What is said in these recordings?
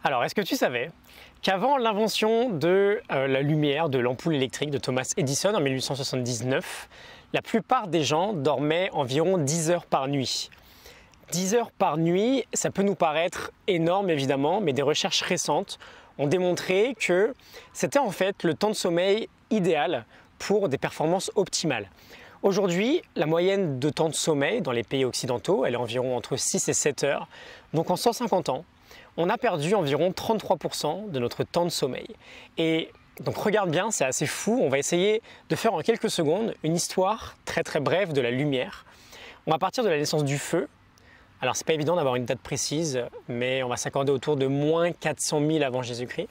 Alors, est-ce que tu savais qu'avant l'invention de la lumière, de l'ampoule électrique de Thomas Edison en 1879, la plupart des gens dormaient environ 10 heures par nuit. 10 heures par nuit, ça peut nous paraître énorme évidemment, mais des recherches récentes ont démontré que c'était en fait le temps de sommeil idéal pour des performances optimales. Aujourd'hui, la moyenne de temps de sommeil dans les pays occidentaux, elle est environ entre 6 et 7 heures. Donc en 150 ans, on a perdu environ 33% de notre temps de sommeil. Et donc regarde bien, c'est assez fou. On va essayer de faire en quelques secondes une histoire très brève de la lumière. On va partir de la naissance du feu. Alors c'est pas évident d'avoir une date précise, mais on va s'accorder autour de moins 400 000 avant Jésus-Christ.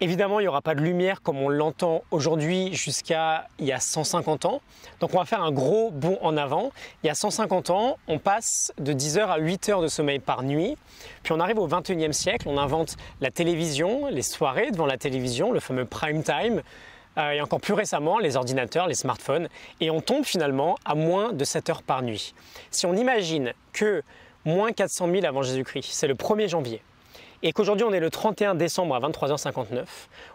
Évidemment, il n'y aura pas de lumière comme on l'entend aujourd'hui jusqu'à il y a 150 ans. Donc on va faire un gros bond en avant. Il y a 150 ans, on passe de 10 heures à 8 heures de sommeil par nuit. Puis on arrive au 21e siècle, on invente la télévision, les soirées devant la télévision, le fameux prime time. Et encore plus récemment, les ordinateurs, les smartphones. Et on tombe finalement à moins de 7 heures par nuit. Si on imagine que moins 400 000 avant Jésus-Christ, c'est le 1er janvier, et qu'aujourd'hui on est le 31 décembre à 23h59,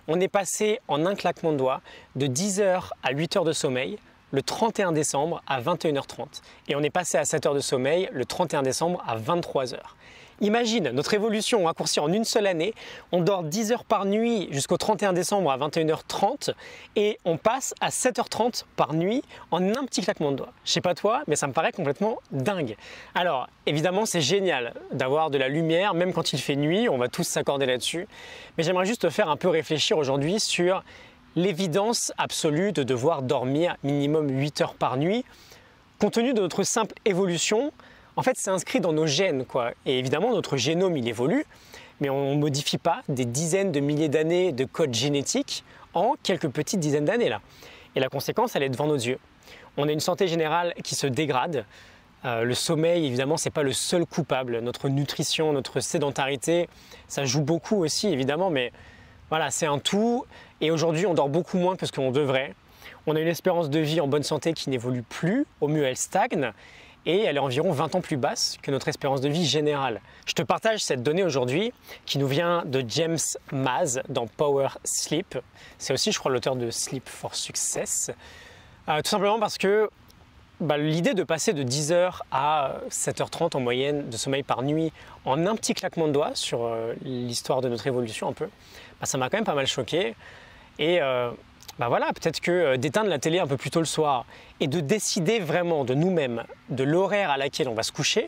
on est passé en un claquement de doigts de 10 heures à 8 heures de sommeil le 31 décembre à 21h30. Et on est passé à 7 heures de sommeil le 31 décembre à 23h. Imagine notre évolution raccourcie en une seule année, on dort 10 heures par nuit jusqu'au 31 décembre à 21h30 et on passe à 7h30 par nuit en un petit claquement de doigts. Je sais pas toi, mais ça me paraît complètement dingue. Alors évidemment c'est génial d'avoir de la lumière même quand il fait nuit, on va tous s'accorder là-dessus, mais j'aimerais juste te faire un peu réfléchir aujourd'hui sur l'évidence absolue de devoir dormir minimum 8 heures par nuit. Compte tenu de notre simple évolution, en fait, c'est inscrit dans nos gènes, quoi. Et évidemment, notre génome, il évolue, mais on ne modifie pas des dizaines de milliers d'années de code génétique en quelques petites dizaines d'années, là. Et la conséquence, elle est devant nos yeux. On a une santé générale qui se dégrade. Le sommeil, évidemment, ce n'est pas le seul coupable. Notre nutrition, notre sédentarité, ça joue beaucoup aussi, évidemment, mais voilà, c'est un tout. Et aujourd'hui, on dort beaucoup moins que ce qu'on devrait. On a une espérance de vie en bonne santé qui n'évolue plus. Au mieux, elle stagne. Et elle est environ 20 ans plus basse que notre espérance de vie générale. Je te partage cette donnée aujourd'hui qui nous vient de James Maz dans Power Sleep. C'est aussi, je crois, l'auteur de Sleep for Success. Tout simplement parce que l'idée de passer de 10 heures à 7h30 en moyenne de sommeil par nuit en un petit claquement de doigts sur l'histoire de notre évolution un peu, ça m'a quand même pas mal choqué. Et voilà, peut-être que d'éteindre la télé un peu plus tôt le soir et de décider vraiment de nous-mêmes, de l'horaire à laquelle on va se coucher.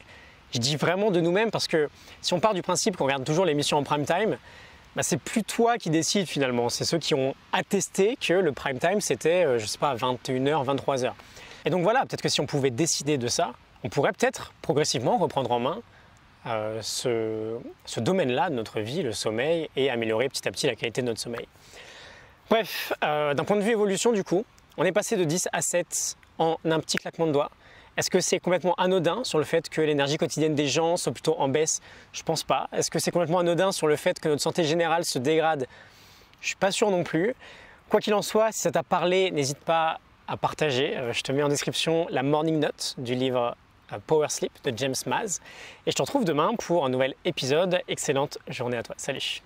Je dis vraiment de nous-mêmes parce que si on part du principe qu'on regarde toujours l'émission en prime time, c'est plus toi qui décides finalement. C'est ceux qui ont attesté que le prime time c'était, je sais pas, 21h, 23h. Et donc voilà, peut-être que si on pouvait décider de ça, on pourrait peut-être progressivement reprendre en main ce domaine-là de notre vie, le sommeil, et améliorer petit à petit la qualité de notre sommeil. Bref, d'un point de vue évolution du coup, on est passé de 10 à 7 en un petit claquement de doigts. Est-ce que c'est complètement anodin sur le fait que l'énergie quotidienne des gens soit plutôt en baisse? Je pense pas. Est-ce que c'est complètement anodin sur le fait que notre santé générale se dégrade? Je suis pas sûr non plus. Quoi qu'il en soit, si ça t'a parlé, n'hésite pas à partager. Je te mets en description la morning note du livre Power Sleep de James Maz. Et je te retrouve demain pour un nouvel épisode. Excellente journée à toi. Salut!